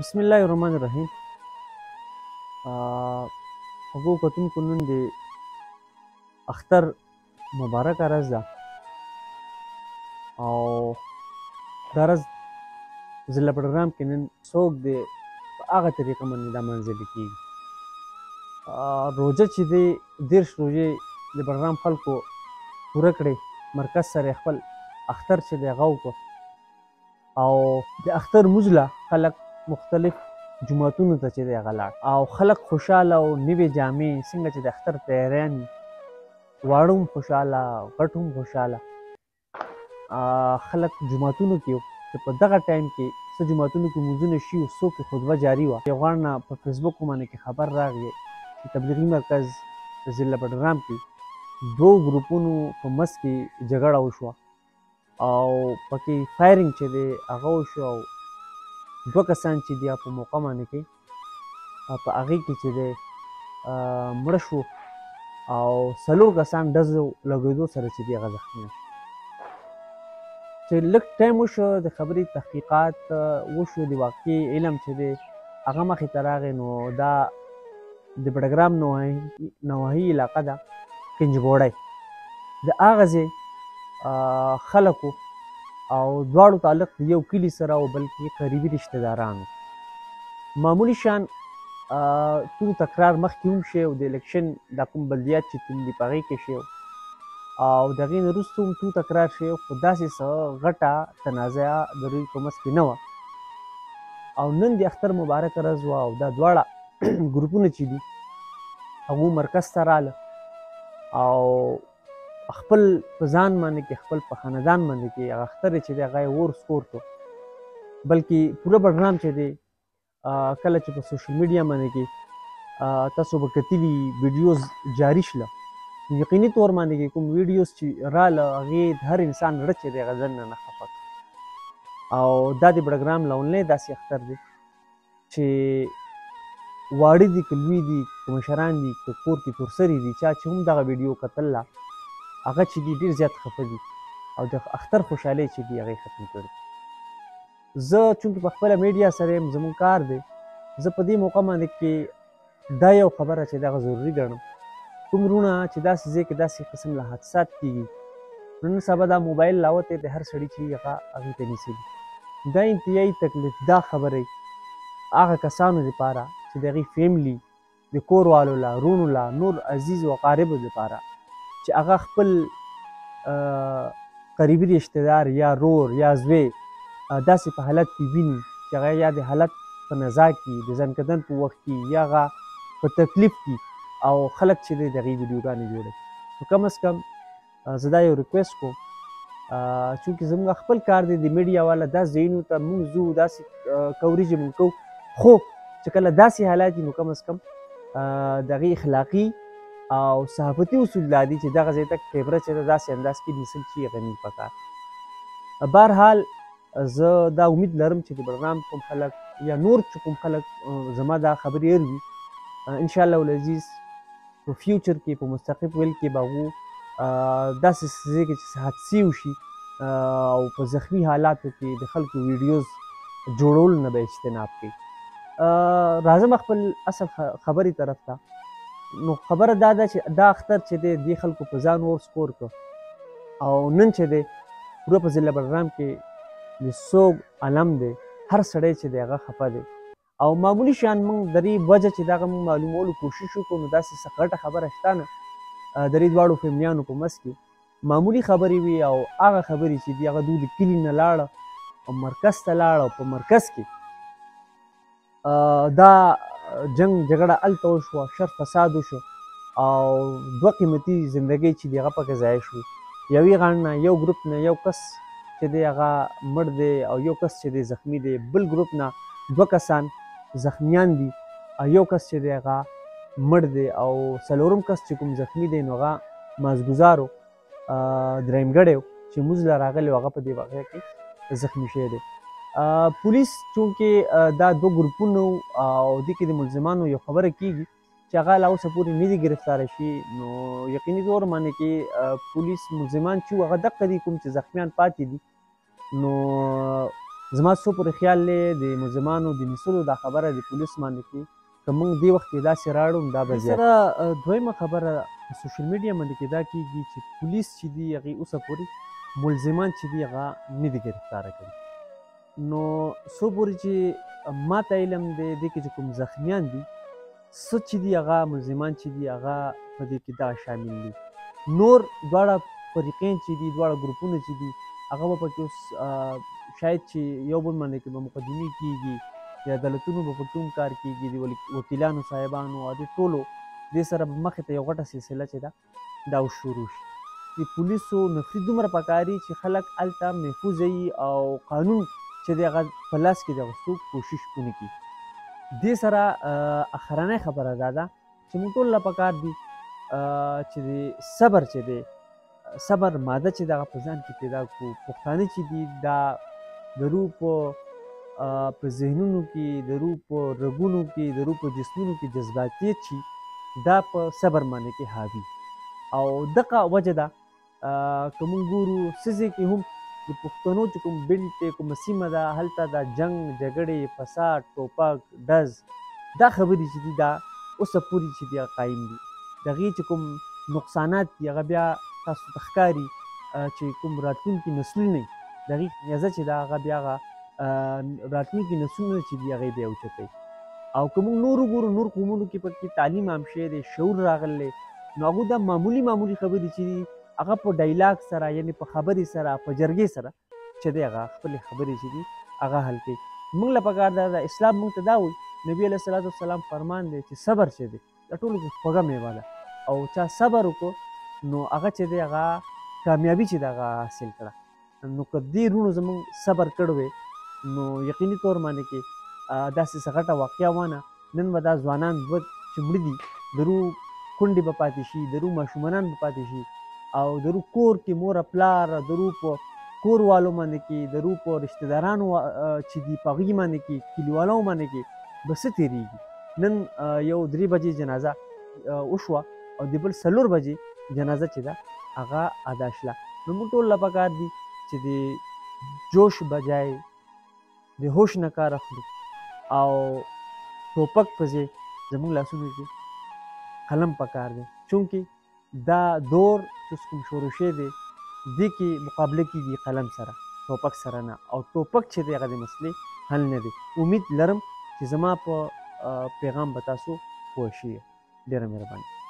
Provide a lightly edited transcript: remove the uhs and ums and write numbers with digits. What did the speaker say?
بسم الله الرحمن الرحیم. هغو کتونکو نن د اختر مبارک ورځ ده او دا ورځ په ضلع بډګرام کې نن څوک دی په هغه طریقه باندې دا منځلې کېږي. روژه چې دی 30 روژې د بډګرام خلکو پوره کړې، مرکز سره خپل اختر چې دی هغه وکړ او د اختر لمونځ له خلک مختلف جوماتونو ته چې دی هغه لاړ او خلک خوشحاله او نوې جامې څنګه چې د اختر تیاریان وي، واړه هم خوشحاله غټ هم خوشحاله. خلک جوماتونو کې چې په دغه ټایم کې څه جوماتونو کې لمونځونه شي او څو کې خطبه جاري وه. یو غاړه نه په فیسبوک باندې کې خبر راغی چې تبلیغي مرکز ضلع بډګرام کې 2 ګروپونو په منځ کې جګړه وشوه او پکې فایرنګ چې دی هغه وشو او 2 کسان چې دي په موقع باندې کې په هغې کې چې دی مړه شو او 4 کسان ډزو لګېدو سره چې دی هغه زخمي شو. چې لږ ټایم وشو د خبرې تحقیقات وشو، د واقعي علم چې دی هغه مخې ته راغی. نو دا د بډګرام نواحي علاقه ده کنجبوړی، د هغه ځای خلکو او دواړو تعلق د یو کلي سره او بلکې قریبي رشته دارانو. معمولی شان تو تکرار مخکې هم شی او د الیکشن دا کوم بلدیات چې تللي په هغې کې شی او د هغې نه وروسته هم تو تکرار شی، خو داسې څه غټه تنازعه د دوی په منځ کې نه وه. او نن د اختر مبارکه ورځ وه او دا دواړه ګروپونه چې دي هغو مرکز ته راله او خپل په ځان باندې کې خپل په خاندان باندې کې هغه اختر چې دی هغه یې اور سپور کړو. بلکې پوره بډګرام چې دی کله چې په سوشل میډیا باندې کې تاسو به کتلي ویډیوز جاري شله، یقیني طور باندې کې کوم ویډیوز چې راله هغې د هر انسان زړه چې دی هغه ځان نه خفه کړ. او دا د بډګرام لومړنی داسې اختر دی چې واړه دي که لوی دي که مشران دي که کور کې تورسري دي، چا چې هم دغه ویډیو کتله هغه چې دي ډېر زیات خفه دي او د اختر خوشحالۍ چې دي هغې ختم کړي. زه چونکې په خپله میډیا سره یم، زموږ کار دی، زه په دې موقع باندې کې دا یو خبره چې دغه ضروري ګڼم. کوم وروڼه چې داسې ځای کې داسې قسم له حادثات کېږي، نن سبا دا موبایل لاوتی د هر سړي چې هغه هغې ته نیسي. دا انتهایي تکلیف دا خبرې هغه کسانو دپاره چې د هغې فیملي د کور والو له وروڼو له نور عزیز و اقاربو دپاره چې هغه خپل قریبي رشته دار یا رور یا زوی داسې په حالت کې ویني چې هغه یا د حالت په نزا کې د ځنکدن په وخت کې یا هغه په تکلیف کې او خلک چې دی د هغې ویډیوګانې جوړوي. نو کم از کم زه دا یو ریکویسټ کوم، چونکې زموږ خپل کار دی د میډیا والا دا ځایونو ته موږ ځو، داسې کوریج یې موږ کوو، خو چې کله داسې حالات وي نو کم از کم د هغې اخلاقي او صحافتي اصول دا دي چې دغه ځای ته کیمره چې ده داسې انداز کې نیسل چې هغه نه پکار. بهرحال زه دا امید لرم چې د بډګرام کوم خلک یا نور چې کوم خلک زما دا خبرې اوري، انشاءالله العزیز په فیوچر کې په مستقبل کې به هغو داسې ځای کې چې حادثې وشي او په زخمي حالاتو کې د خلکو ویډیوز جوړولو نه به اجتناب کوي. راځم خپل اصل خبرې طرف ته. نو خبره دا ده چې دا اختر چې دی دې خلکو په ځان اور سپور کړ او نن چې دی پوره په ضلع بډګرام کې د سوګ علم دی، هر سړی چې دی هغه خفه دی او معمولی شان موږ د دې وجه چې دغه موږ معلومولو کوشش وکړو، نو داسې څه غټه خبره شته نه. د دې دواړو فیملیانو په منځ کې معمولی خبرې وي او هغه خبرې چې دي هغه دوی د کلي نه لاړه او مرکز ته لاړه او په مرکز کې دا جنگ جګړه هلته وشوه، شر فساد وشو او 2 قیمتي زندګۍ چې دي هغه پکې ضایع شوې. یوې غاړې نه یو ګروپ نه یو کس چې دی هغه مړ دی او یو کس چې دی زخمي دی، بل ګروپ نه 2 کسان زخمیان دي او یو کس چې دی هغه مړ دی او 4م کس چې کوم زخمي دی نو هغه مازګزار و، درېیمګړی و چې لمونځ له راغلی و، هغه په دې واقعه کې زخمي شوی دی. پولیس چونکې دا 2 ګروپونه او دې کې د ملزمانو یو خبره کېږي چې هغه لا اوسه پورې نه دي ګرفتاره شي، نو یقیني طور باندې کې پولیس ملزمان چې هغه دقه دي کوم چې زخمیان پاتې دي، نو زما څو پورې خیال دی د ملزمانو د نیسلو دا خبره د پولیس باندې کې که موږ دې وخت کې داسې راړو دا به زیات سره دویمه خبره په سوشل میډیا باندې کې دا کېږي چې پولیس چې دي هغې اوسه پورې ملزمان چې دي هغه نه دي ګرفتاره کړي نو څو پورې چې ما ته علم دی دې کې چې کوم زخمیان دي څه چې دي هغه ملزمان چې دي هغه په دې کې دغه شامل دي نور دواړه فریقین چې دي دواړه ګروپونه چې دي هغه به پکې اوس شاید چې یو بل باندې کې به مقدمې کېږي د عدالتونو به پکې هم کار کېږي د وکیلانو صاحبانو او د ټولو دې سره به مخې ته یو غټه سلسله چې ده دا شروع شي د پولیسو نفري دومره پکاري چې خلک هلته محفوظ وي او قانون چې دی هغه په لاس کې د اخیستو کوشش ونه کړي دې سره اخرنۍ خبره دا ده چې موږ ټول له پکار دي چې د صبر چې دی صبر ماده چې دغه په ځان کې پیدا کړو پښتانه چې دي دا د روح په ذهنونو کې د روح په رګونو کې د روح په جسمونو کې جذباتیت شي دا په صبر باندې کې حاوي او دغه وجه ده که موږ ګورو څه ځای کې هم د پښتنو چې کوم بلټ دی کومه سیمه ده هلته دا جنګ جګړې فساد ټوپک ډز دا خبرې چې دي دا اوسه پورې چې دي قایم دي د هغې چې کوم نقصانات دي هغه بیا تاسو ته ښکاري چې کوم راتلونکي نسلونه د هغې نیزه چې ده هغه بیا هغه راتلونکي نسلونه چې دي هغې بیا اوچتوي او که موږ نور وګورو نور قومونو کې پکې تعلیم عام شوی دی شعور راغلی نو هغوی دا معمولي خبرې چې دي هغه په ډایلاګ سره یعنې په خبرې سره په جرګې سره چې دی هغه خپلې خبرې چې دي هغه حل کوي موږ له پکار ده د اسلام موږ ته دا وایي نبي علیه صلات وسلام فرمان دی چې صبر چې دی د ټولو کې خوږه میوه ده او چا صبر وکړو نو هغه چې دی هغه کامیابي چې ده هغه حاصل کړه نو که دې وروڼو زموږ صبر کړی وی نو یقیني طور باندې کې داسې څه غټه واقعه وانه نن به دا ځوانان دوه چې مړه دي د روح کونډې به پاتې شي د روح ماشومانان به پاتې شي او د روح کور کې مور پلار د روح په کور والو باندې کې د روح په رشته دارانو چې دي په هغوی باندې کې کلیوالو باندې کې به څه تېرېږي نن یو 3 بجې جنازه وشوه او د بل 4 بجې جنازه چې ده هغه ادا شله نو موږ ټول له پکار دي چې د جوش بجای د هوش نه کار اخلو او ټوپک په ځای زموږ لاسونو کې قلم پکار دی چونکې دا دور چې کوم شروع شوی دی دې کې مقابله کېږي قلم سره ټوپک سره نه او ټوپک چې دی هغه د مسلې حل نه دی امید لرم چې زما په پیغام به تاسو پوه شئ ډېره مهرباني